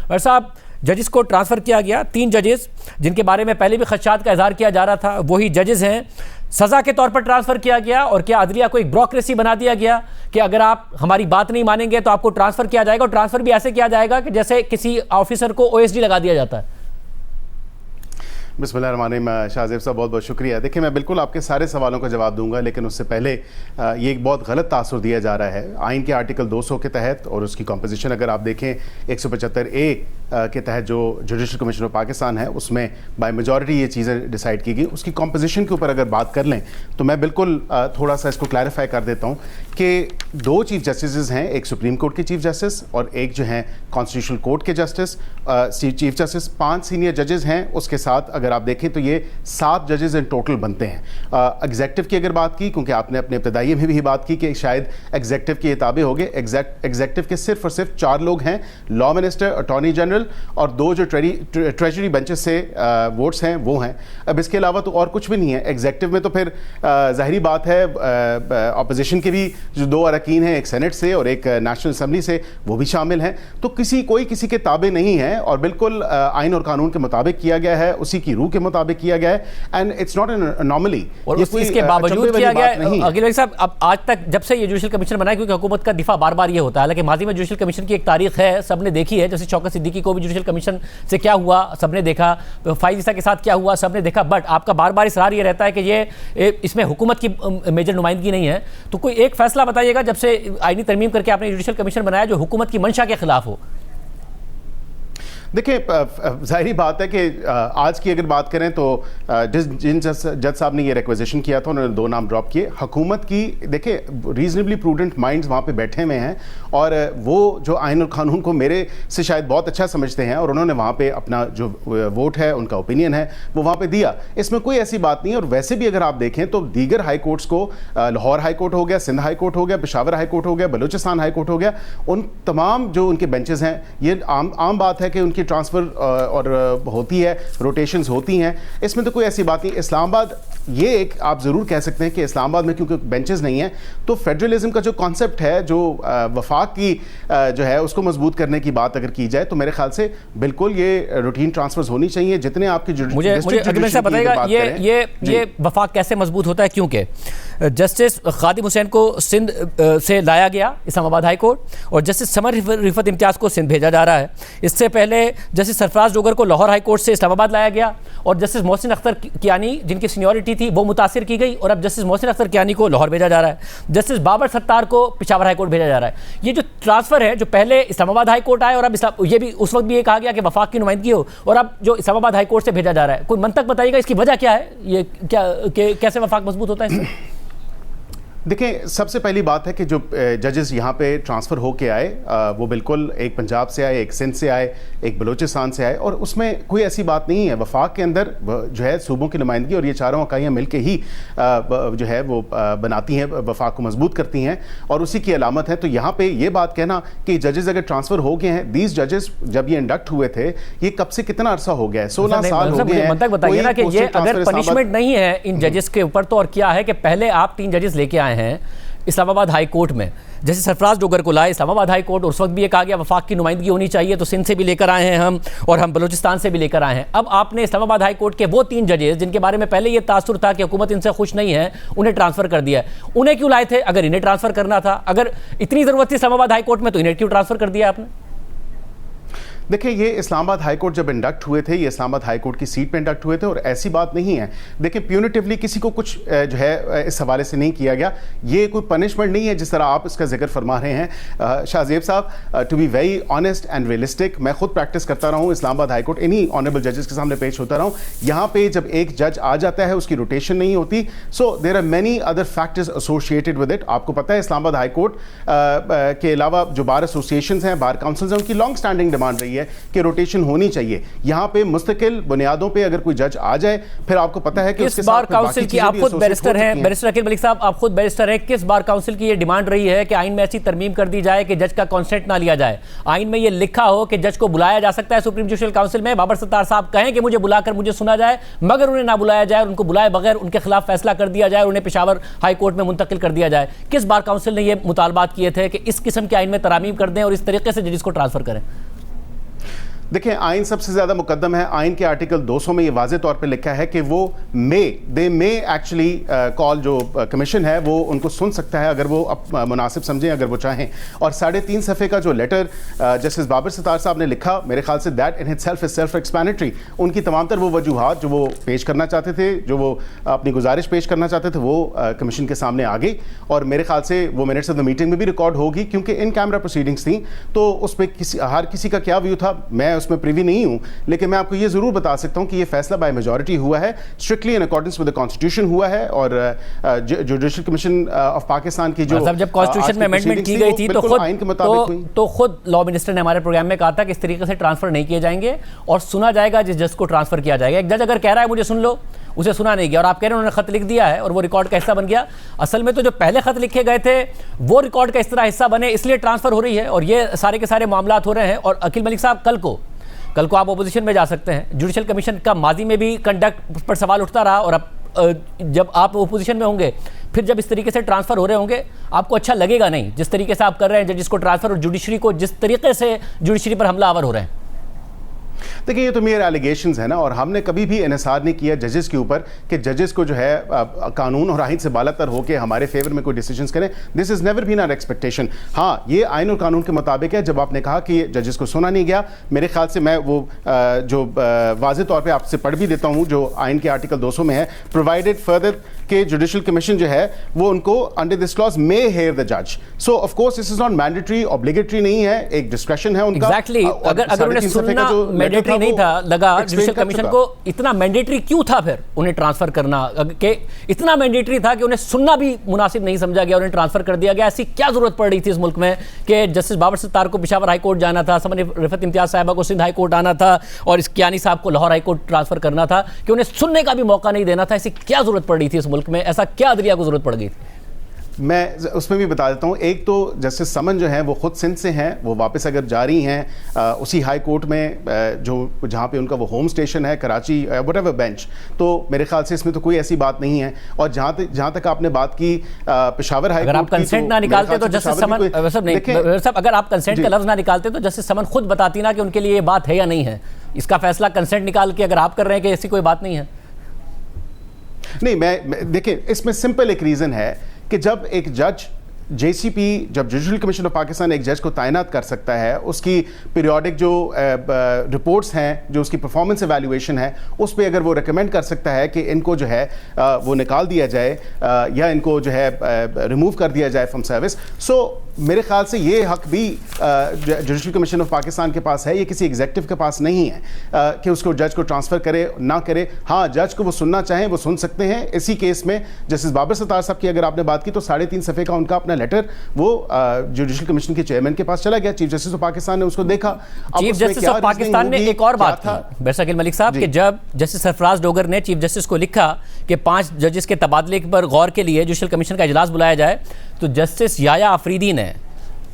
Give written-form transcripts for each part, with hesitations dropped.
भाई साहब, जजेस को ट्रांसफ़र किया गया, 3 जजेस जिनके बारे में पहले भी खदशात का इजहार किया जा रहा था, वही जजेस हैं, सज़ा के तौर पर ट्रांसफ़र किया गया। और क्या अदलिया को एक ब्यूरोक्रेसी बना दिया गया कि अगर आप हमारी बात नहीं मानेंगे तो आपको ट्रांसफ़र किया जाएगा, और ट्रांसफ़र भी ऐसे किया जाएगा कि जैसे किसी ऑफिसर को OSD लगा दिया जाता है। बिस्मिल्लाहिर्रहमानिर्रहीम। शाहज़ेब साहब बहुत बहुत शुक्रिया। देखिए, मैं बिल्कुल आपके सारे सवालों का जवाब दूंगा, लेकिन उससे पहले ये एक बहुत गलत तासुर दिया जा रहा है आइन के आर्टिकल 200 के तहत, और उसकी कॉम्पोजिशन अगर आप देखें 175A के तहत जो जुडिशल कमीशन ऑफ पाकिस्तान है, उसमें बाय मेजॉरिटी ये चीज़ें डिसाइड की गई। उसकी कॉम्पोजिशन के ऊपर अगर बात कर लें तो मैं बिल्कुल थोड़ा सा इसको क्लैरिफाई कर देता हूँ कि 2 चीफ जस्टिस हैं, एक सुप्रीम कोर्ट के चीफ जस्टिस और एक जो हैं कॉन्स्टिट्यूशनल कोर्ट के जस्टिस, चीफ जस्टिस। 5 सीनियर जजेस हैं, उसके साथ अगर आप देखें तो ये 7 जजेस इन टोटल बनते हैं। एग्जेक्टिव की अगर बात की, क्योंकि आपने अपने इब्तदाई में भी बात की कि शायद एग्जेक्टिव के किताबें हो गए, एग्जेक्टिव के सिर्फ और सिर्फ 4 लोग हैं, लॉ मिनिस्टर, अटॉर्नी जनरल और 2 जो ट्रेजरी बेंचेस से वोट्स हैं वो हैं। अब इसके अलावा तो और कुछ भी नहीं है एग्जेक्टिव में। तो फिर ज़ाहिरी बात है अपोजिशन के भी जो 2 अरकान हैं, एक सेनेट से और एक नेशनल असम्बली से, वो भी शामिल हैं। तो कोई किसी के ताबे नहीं है, और बिल्कुल आइन और कानून के मुताबिक किया गया है, उसी की रूह के मुताबिक किया गया है, and it's not an anomaly. और इसके बावजूद किया गया है। अकील भाई साहब, अब आज तक जब से ये जुडिशल कमीशन बना है, क्योंकि हुकूमत का दिफा बार बार ये होता है, हालांकि माजी में जुडिशल कमीशन की एक तारीख है, सबने देखी है, जैसे शौकत सिद्दीकी को भी जुडिशल कमीशन से क्या हुआ सबने देखा, फाइज ईसा के साथ क्या हुआ सबने देखा, बट आपका बार बार इसरार ये रहता है कि ये इसमें हुकूमत की मेजर नुमाइंदगी नहीं है। तो कोई एक फैसला बताइएगा जब से आईनी तरमीम करके आपने जुडिशल कमीशन बनाया जो हुकूमत की मंशा के खिलाफ हो। देखिए, ज़ाहिरी बात है कि आज की अगर बात करें तो जिन जज साहब ने ये रिक्वेजिशन किया था, उन्होंने 2 नाम ड्रॉप किए। हुकूमत की देखिए रीजनेबली प्रूडेंट माइंड्स वहाँ पे बैठे हुए हैं, और वो जो आइन और कानून को मेरे से शायद बहुत अच्छा समझते हैं, और उन्होंने वहाँ पे अपना जो वोट है, उनका ओपिनियन है, वो वहाँ पे दिया। इसमें कोई ऐसी बात नहीं है। और वैसे भी अगर आप देखें तो दीगर हाई कोर्ट्स को, लाहौर हाई कोर्ट हो गया, सिंध हाई कोर्ट हो गया, पेशावर हाई कोर्ट हो गया, बलूचिस्तान हाई कोर्ट हो गया, उन तमाम जो उनके बेंचेस हैं, ये आम बात है कि उनकी ट्रांसफ़र और होती है, रोटेशंस होती हैं। इसमें तो कोई ऐसी बात नहीं। इस्लामाबाद, ये एक आप ज़रूर कह सकते हैं कि इस्लामाबाद में क्योंकि बेंचेस नहीं हैं, तो फेडरलिज्म का जो कॉन्सेप्ट है, जो वफाक की जो है उसको मजबूत करने की बात अगर की जाए, तो मेरे ख्याल से बिल्कुल ये रूटीन ट्रांसफर्स होनी चाहिए। जितने आपकी मुझे बताइएगा ये वफाक कैसे मजबूत होता है, क्योंकि जस्टिस खादिम हुसैन को सिंध से लाया गया इस्लामाबाद हाई कोर्ट, और जस्टिस समर रिफत इम्तियाज़ को सिंध भेजा जा रहा है। इससे पहले जस्टिस सरफराज डोगर को लाहौर हाई कोर्ट से इस्लामाबाद लाया गया, और जस्टिस मोहसिन अख्तर कियानी जिनकी सीनियरिटी थी वो मुतासिर की गई, और अब जस्टिस मोहसिन अख्तर कियानी को लाहौर भेजा जा रहा है। जस्टिस बाबर सत्तार को पेशावर हाई कोर्ट भेजा जा रहा है। ये जो ट्रांसफ़र है, जो पहले इस्लामाबाद हाई कोर्ट आए और अब ये भी उस वक्त भी ये कहा गया कि वफाक की नुमाइंदगी हो, और अब जो इस्लामाबाद हाई कोर्ट से भेजा जा रहा है, कोई मंतक बताइएगा इसकी वजह क्या है, ये कैसे वफाक मजबूत होता है इससे? देखिए, सबसे पहली बात है कि जो जजेस यहाँ पे ट्रांसफ़र होके आए, वो बिल्कुल एक पंजाब से आए, एक सिंध से आए, एक बलूचिस्तान से आए, और उसमें कोई ऐसी बात नहीं है। वफाक के अंदर जो है सूबों की नुमाइंदगी, और ये चारों इकाइयाँ मिल के ही जो है वो बनाती हैं, वफाक को मजबूत करती हैं, और उसी की अलामत है। तो यहाँ पे ये बात कहना कि जजेस अगर ट्रांसफ़र हो गए हैं, 20 जजेस जब ये इंडक्ट हुए थे, ये कब से कितना अरसा हो गया है? 16 साल हो गए हैं। बताइए ना कि ये अगर पनिशमेंट नहीं है इन जजेस के ऊपर, तो और क्या है कि पहले आप 3 जजेस लेके आए हैं इस्लामाबाद हाई कोर्ट में, जैसे सरफराज डोगर को लाए इस्लामाबाद हाई कोर्ट, उस वक्त भी ये कहा गया वफाक की नुमाइंदगी होनी चाहिए, तो सिंध से भी लेकर आए हैं हम, और हम बलूचिस्तान से भी लेकर आए हैं। अब आपने इस्लामाबाद हाई कोर्ट के वो 3 जजेस जिनके बारे में पहले ये तासुर था कि हुकूमत इनसे खुश नहीं है, उन्हें ट्रांसफ़र कर दिया है। उन्हें क्यों लाए थे? अगर इन्हें ट्रांसफ़र करना था, अगर इतनी ज़रूरत थी इस्लामाबाद हाई कोर्ट में, तो इन्हें क्यों ट्रांसफ़र कर दिया आपने? देखिए, ये इस्लामाबाद हाई कोर्ट जब इंडक्ट हुए थे, ये इस्लामाबाद हाई कोर्ट की सीट पे इंडक्ट हुए थे, और ऐसी बात नहीं है। देखिए, प्यूनिटिवली किसी को कुछ जो है इस हवाले से नहीं किया गया। ये कोई पनिशमेंट नहीं है जिस तरह आप इसका जिक्र फरमा रहे हैं। शाहज़ेब साहब, to be very honest and realistic, मैं खुद प्रैक्टिस करता रहा हूँ इस्लामाबाद हाई कोर्ट, इन्हीं ऑनरेबल जजेस के सामने पेश होता रहा हूँ। यहाँ पे जब एक जज आ जाता है, उसकी रोटेशन नहीं होती। So there are many other factors associated with it. आपको पता है इस्लामाबाद हाई कोर्ट के अलावा जो बार एसोसिएशन हैं, बार काउंसिल्स हैं, उनकी लॉन्ग स्टैंडिंग डिमांड रही है कि रोटेशन होनी चाहिए। यहाँ पे मुस्तकिल बुनियादों पे अगर कोई जज आ जाए, फिर आपको पता है कि उसके बार काउंसिल की, आप खुद बैरिस्टर हैं, बैरिस्टर अकील मलिक साहब, आप खुद बैरिस्टर हैं, किस बार काउंसिल की ये डिमांड रही है कि आइन में ऐसी तरमीम कर दी जाए कि जज का कॉन्सेंट ना लिया जाए? आइन में ये लिखा हो कि जज को बुलाया जा सकता है सुप्रीम जुडिशल काउंसिल में, बाबर सत्तार साहब कहें कि मुझे बुलाकर मुझे सुना जाए, मगर उन्हें ना बुलाया जाए, उनको बुलाए बगैर उनके खिलाफ फैसला कर दिया जाए, उन्हें पेशावर हाई कोर्ट में मुंतकिल कर दिया जाए। किस बार काउंसिल ने ये मुतालबात किए थे कि इस किस्म के आइन में तरामीम कर दें और इस तरीके से जजेस को ट्रांसफर करें? देखिए, आइन सबसे ज्यादा मुकद्दम है। आइन के आर्टिकल 200 में ये वाजे तौर पे लिखा है कि वो दे मे एक्चुअली कॉल, जो कमीशन है वो उनको सुन सकता है अगर वो मुनासिब समझें, अगर वो चाहें। और 3.5 सफ़े का जो लेटर जस्टिस बाबर सत्तार साहब ने लिखा, मेरे ख्याल say that in itself is self explanatory. उनकी तमाम तर वो वजूहात जो वो पेश करना चाहते थे, जो वो अपनी गुजारिश पेश करना चाहते थे, वो कमीशन के सामने आ गई। और मेरे ख्याल से वो मिनट्स ऑफ द मीटिंग में भी रिकॉर्ड होगी, क्योंकि इन कैमरा प्रोसीडिंग्स थी। तो उस पर हर किसी का क्या व्यू था, मैं उसमें प्रिवी नहीं हूं, लेकिन मैं आपको ये जरूर बता सकता हूं कि ये फैसला बाय मेजॉरिटी हुआ है, strictly in accordance with the constitution हुआ है। और जुडिशल कमीशन ऑफ पाकिस्तान की जो जब कॉन्स्टिट्यूशन में अमेंडमेंट की गई थी तो खुद लॉ मिनिस्टर ने हमारे प्रोग्राम में कहा था कि इस तरीके से ट्रांसफर नहीं किए जाएंगे और सुना जाएगा जिस जज को ट्रांसफर किया जाएगा। एक जज अगर कह रहा है मुझे सुन लो, उसे सुना नहीं गया, और आप कह रहे हैं उन्होंने खत लिख दिया है और वो रिकॉर्ड का हिस्सा बन गया। असल में तो जो पहले खत लिखे गए थे वो रिकॉर्ड का इस तरह हिस्सा बने, इसलिए ट्रांसफर हो रही है और ये सारे के सारे मामलात हो रहे हैं। और अकील मलिक साहब, कल को आप ओपोजिशन में जा सकते हैं। जुडिशल कमीशन का माजी में भी कंडक्ट पर सवाल उठता रहा, और अब जब आप ओपोजिशन में होंगे, फिर जब इस तरीके से ट्रांसफर हो रहे होंगे, आपको अच्छा लगेगा नहीं जिस तरीके से आप कर रहे हैं जजिस को ट्रांसफर, और जुडिशरी को जिस तरीके से जुडिशरी पर हमलावर हो रहे हैं। देखिए, ये तो मेरे एलिगेशंस है ना, और हमने कभी भी इन्हिसार नहीं किया जजेस के ऊपर कि जजेस को जो है कानून और आइन से बालातर होकर हमारे फेवर में कोई डिसीजंस करें। This is never been our expectation. हाँ, ये आइन और कानून के मुताबिक है। जब आपने कहा कि जजेस को सुना नहीं गया, मेरे ख्याल से मैं वो जो वाज़े तौर पे आपसे पढ़ भी देता हूँ, जो आइन के आर्टिकल 200 में है, प्रोवाइडेड फर्दर कि जुडिशल कमीशन जो है वो उनको under this clause may hear the जज। So of course this is not mandatory, obligatory नहीं है, एक डिस्क्रिप्शन है उनका। एग्जैक्टली, अगर उन्हें सुनना मैंडेटरी नहीं था, लगा जुडिशल कमीशन को इतना मैंडेटरी क्यों था फिर उन्हें ट्रांसफर करना, कि इतना मैंडेटरी था कि उन्हें सुनना भी मुनासिब नहीं समझा गया, उन्हें ट्रांसफर कर दिया गया। ऐसी क्या जरूरत पड़ रही थी इस मुल्क में कि जस्टिस बाबर सत्तार को पेशावर हाई कोर्ट जाना था, समन रिफत इम्तियाज साहिबा को सिंध हाई कोर्ट आना था, और इस कियानी साहब को लाहौर हाई कोर्ट ट्रांसफर करना था, कि उन्हें सुनने का भी मौका नहीं देना था। ऐसी क्या जरूरत पड़ रही थी इस मुल्क में, ऐसा क्या अदलिया को जरूरत पड़ गई थी? मैं उसमें भी बता देता हूँ। एक तो जस्टिस समन जो हैं वो खुद सिंध से हैं, वो वापस अगर जा रही हैं उसी हाई कोर्ट में जो जहाँ पे उनका वो होम स्टेशन है, कराची व्हाटएवर बेंच, तो मेरे ख्याल से इसमें तो कोई ऐसी बात नहीं है। और जहाँ तक आपने बात की पेशावर हाई कोर्ट, अगर आप कंसेंट ना निकालते तो जस्टिस समन, अगर आप कंसेंट का लफ्ज ना निकालते तो जस्टिस समन खुद बताती ना कि उनके लिए ये बात है या नहीं है। इसका फैसला कंसेंट निकाल के अगर आप कर रहे हैं कि ऐसी कोई बात नहीं है। नहीं, मैं देखिए, इसमें सिंपल एक रीजन है कि जब एक जज जेसीपी, जब जुडिशल कमीशन ऑफ पाकिस्तान एक जज को तैनात कर सकता है, उसकी पीरियोडिक जो रिपोर्ट्स हैं, जो उसकी परफॉर्मेंस एवेल्युएशन है, उस पर अगर वो रिकमेंड कर सकता है कि इनको जो है वो निकाल दिया जाए या इनको जो है रिमूव कर दिया जाए फ्रॉम सर्विस, सो मेरे ख्याल से ये हक भी जुडिशल कमीशन ऑफ पाकिस्तान के पास है, ये किसी एग्जेक्टिव के पास नहीं है कि उसको जज को ट्रांसफ़र करे ना करे। हाँ, जज को वो सुनना चाहें वो सुन सकते हैं। इसी केस में जस्टिस बाबर सत्तार साहब की अगर आपने बात की तो 3.5 सफ़े का उनका अपना लेटर वो जुडिशल कमीशन के चेयरमैन के पास चला गया। चीफ जस्टिस ऑफ पाकिस्तान ने उसको देखा। चीफ जस्टिस ऑफ पाकिस्तान ने एक और बात की बैरसाकिल मलिक साहब, कि जब जस्टिस सरफराज डोगर ने चीफ जस्टिस को लिखा कि 5 जजेस के तबादले पर गौर के लिए जुडिशल कमीशन का इजलास बुलाया जाए, तो जस्टिस याया अफरीदी ने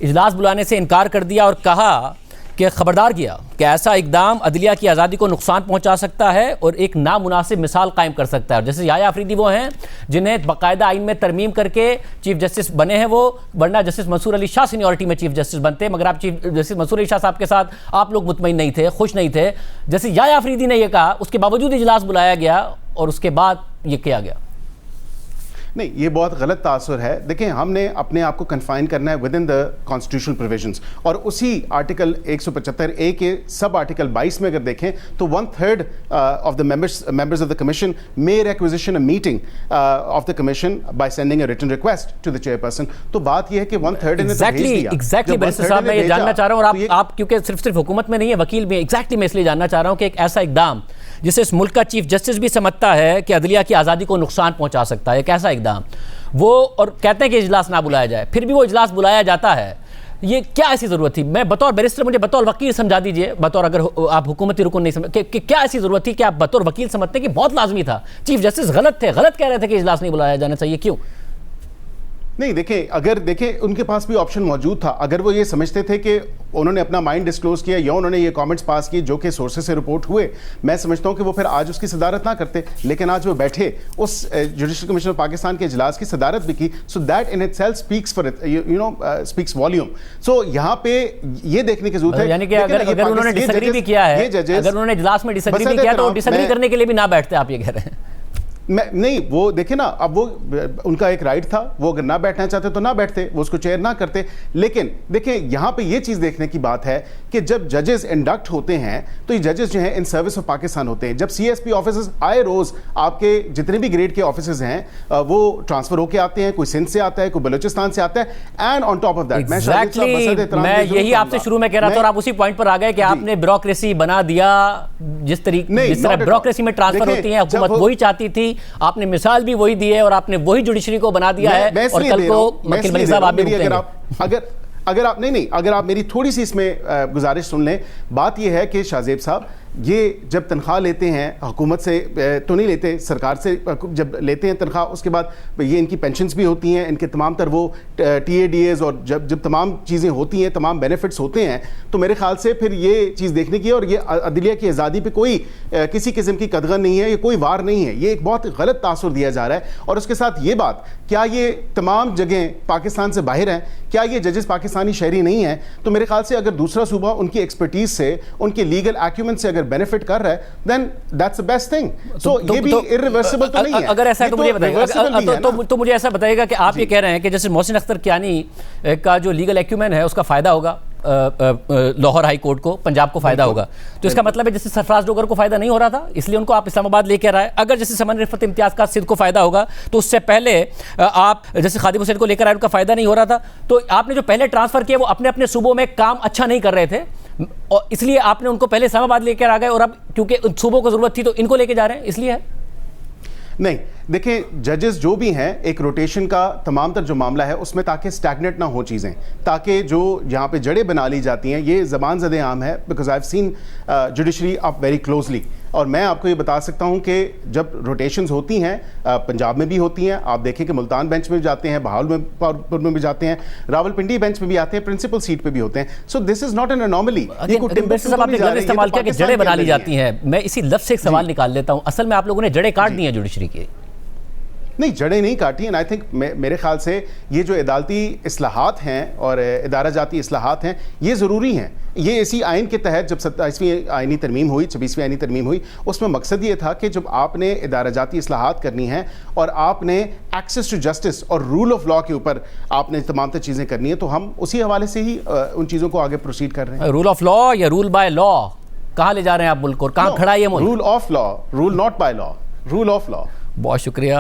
इजलास बुलाने से इनकार कर दिया और कहा कि खबरदार किया कि ऐसा इकदाम अदलिया की आज़ादी को नुकसान पहुंचा सकता है और एक नामुनासिब मिसाल कायम कर सकता है। जैसे याया अफरीदी वो हैं जिन्हें बाकायदा आइन में तरमीम करके चीफ जस्टिस बने हैं वो, वरना जस्टिस मंसूर अली शाह सीनियरिटी में चीफ जस्टिस बनते, मगर आप चीफ जस्टिस मंसूर अली शाह साहब के साथ आप लोग मुतमईन नहीं थे, खुश नहीं थे। जैसे याया अफरीदी ने यह कहा, उसके बावजूद इजलास बुलाया गया और उसके बाद ये किया गया। नहीं, ये बहुत गलत तासुर है। देखें, हमने अपने आप को कन्फाइन करना है with in the constitutional provisions, और उसी आर्टिकल 175A के सब आर्टिकल 22 में अगर देखें तो 1/3 of the members of the commission may requisition a meeting of the commission by sending a written request to the chairperson. तो बात ये है कि 1/3 ने तो भेज दिया। एग्जैक्टली बैरिस्टर साहब, मैं ये जानना चाह रहा हूं, और आप क्योंकि सिर्फ हुकूमत में नहीं है, वकील भी, एग्जैक्टली मैं इसलिए जानना चाह रहा हूं कि एक ऐसा इकदाम जिसे इस मुल्क का चीफ जस्टिस भी समझता है कि अदलिया की आज़ादी को नुकसान पहुंचा सकता है, एक ऐसा इकदाम वो, और कहते हैं कि इजलास ना बुलाया जाए, फिर भी वो इजलास बुलाया जाता है। ये क्या ऐसी ज़रूरत थी? मैं बतौर बैरिस्टर, मुझे बतौर वकील समझा दीजिए, बतौर अगर आप हुकूमती रुकन नहीं समझ कि क्या ऐसी ज़रूरत थी कि आप बतौर वकील समझते हैं कि बहुत लाजमी था, चीफ जस्टिस गलत थे, गलत कह रहे थे कि इजलास नहीं बुलाया जाना चाहिए, क्यों? नहीं, देखें उनके पास भी ऑप्शन मौजूद था। अगर वो ये समझते थे कि उन्होंने अपना माइंड डिस्क्लोज किया या उन्होंने ये कमेंट्स पास किए जो कि सोर्सेस से रिपोर्ट हुए, मैं समझता हूं कि वो फिर आज उसकी सदारत ना करते, लेकिन आज वो बैठे उस जुडिशल कमीशन ऑफ पाकिस्तान के इजलास की सदारत भी की। So that in itself speaks for speaks volumes. सो यहाँ पे ये देखने की जरूरत है, यानी कि अगर उन्होंने डिसएग्री भी किया है, अगर उन्होंने इजलास में डिसएग्री भी किया तो डिसएग्री करने के लिए भी ना बैठते, आप ये कह रहे हैं? नहीं, वो देखे ना, अब वो उनका एक राइट था, वो अगर ना बैठना चाहते तो ना बैठते, वो उसको चेयर ना करते। लेकिन देखिए यहां पे ये चीज देखने की बात है कि जब जजेस इंडक्ट होते हैं तो ये जजेस जो हैं इन सर्विस ऑफ पाकिस्तान होते हैं। जब सीएसपी ऑफिसर्स आए रोज, आपके जितने भी ग्रेड के ऑफिसर्स हैं वो ट्रांसफर होके आते हैं, कोई सिंध से आता है, कोई बलूचिस्तान से आता है। And on top of that मैं यही आपसे शुरू में कह रहा था और आप उसी पॉइंट पर आ गए कि आपने ब्यूरोक्रेसी बना दिया। जिस तरह ब्यूरोक्रेसी में ट्रांसफर होती है, हुकूमत वही चाहती थी, आपने मिसाल भी वही दी है और आपने वही जुडिशरी को बना दिया है। और कल को वकील मलिक साहब आप भी अगर आप मेरी थोड़ी सी इसमें गुजारिश सुन लें। बात यह है कि शाहजेब साहब ये जब तनख्वाह लेते हैं हुकूमत से तो नहीं लेते, सरकार से जब लेते हैं तनख्वाह, उसके बाद ये इनकी पेंशन्स भी होती हैं, इनके तमाम तर वो TADAs और जब तमाम चीज़ें होती हैं, तमाम बेनिफिट्स होते हैं, तो मेरे ख्याल से फिर ये चीज़ देखने की, और ये अदलिया की आज़ादी पे कोई किसी किस्म की कदगन नहीं है, ये कोई वार नहीं है, ये एक बहुत गलत तासुर दिया जा रहा है। और उसके साथ ये बात, क्या ये तमाम जगह पाकिस्तान से बाहर हैं, क्या ये जजेस पाकिस्तानी शहरी नहीं हैं? तो मेरे ख्याल से अगर दूसरा सूबा उनकी एक्सपर्टीज से, उनके लीगल एक्यूमेंट से बेनिफिट कर रहा है, then that's the best thing. So ये भी इरिवर्सिबल तो नहीं है। अगर ऐसा है तो मुझे बताइए, तो मुझे ऐसा बताइएगा कि आप ये कह रहे हैं कि जैसे मोहसिन अख्तर कियानी का जो लीगल एक्यूमेंट है उसका फायदा होगा लाहौर हाई कोर्ट को, पंजाब को फायदा होगा, तो इसका मतलब है जैसे सरफराज डोगर को फायदा नहीं हो रहा था इसलिए उनको आप इस्लामाबाद लेके आ रहे हैं। अगर जैसे समन रिफत इम्तियाज का सिंध को फायदा होगा तो उससे पहले आप जैसे खादिम हुसैन को लेकर आए, उनका फायदा नहीं हो रहा था, तो आपने जो पहले ट्रांसफर किया वो अपने अपने सूबों में काम अच्छा नहीं कर रहे थे और इसलिए आपने उनको पहले इस्लामाबाद लेकर आ गए, और अब क्योंकि उन सूबों को जरूरत थी तो इनको लेके जा रहे हैं, इसलिए है। नहीं, देखिए जजेस जो भी हैं, एक रोटेशन का तमाम तर जो मामला है उसमें ताकि स्टैग्नेट ना हो चीज़ें, ताकि जो यहाँ पे जड़ें बना ली जाती हैं, ये ज़बान ज़दे आम है, because I have seen judiciary up very closely. और मैं आपको ये बता सकता हूँ कि जब रोटेशंस होती हैं, पंजाब में भी होती हैं, आप देखें कि मुल्तान बेंच में भी जाते हैं, बहावलपुर में भी जाते हैं, रावलपिंडी बेंच में भी आते हैं, प्रिंसिपल सीट पे भी होते हैं। So this is not an anomaly. इस्तेमाल किया कि जड़ें बना ली जाती हैं, मैं इसी लफ्ज़ से एक सवाल निकाल लेता हूँ, असल में आप लोगों ने जड़ें काट दी हैं जुडिशरी की? नहीं, जड़ें नहीं काटी हैं। आई थिंक मेरे ख्याल से ये जो अदालती इस्लाहात हैं और इदारा जाती इस्लाहात हैं, ये ज़रूरी हैं। ये इसी आइन के तहत जब 27वीं आइनी तरमीम हुई, 26वीं आइनी तरमीम हुई, उसमें मकसद ये था कि जब आपने इदारा जाती इस्लाहात करनी है और आपने एक्सेस टू जस्टिस और रूल ऑफ लॉ के ऊपर आपने तमाम तर चीज़ें करनी है, तो हम उसी हवाले से ही उन चीज़ों को आगे प्रोसीड कर रहे हैं। रूल ऑफ लॉ या रूल बाय लॉ, कहाँ ले जा रहे हैं आप मुल्क को, कहाँ खड़ा है ये मुल्क? Rule of law, rule not by law, rule of law. बहुत शुक्रिया।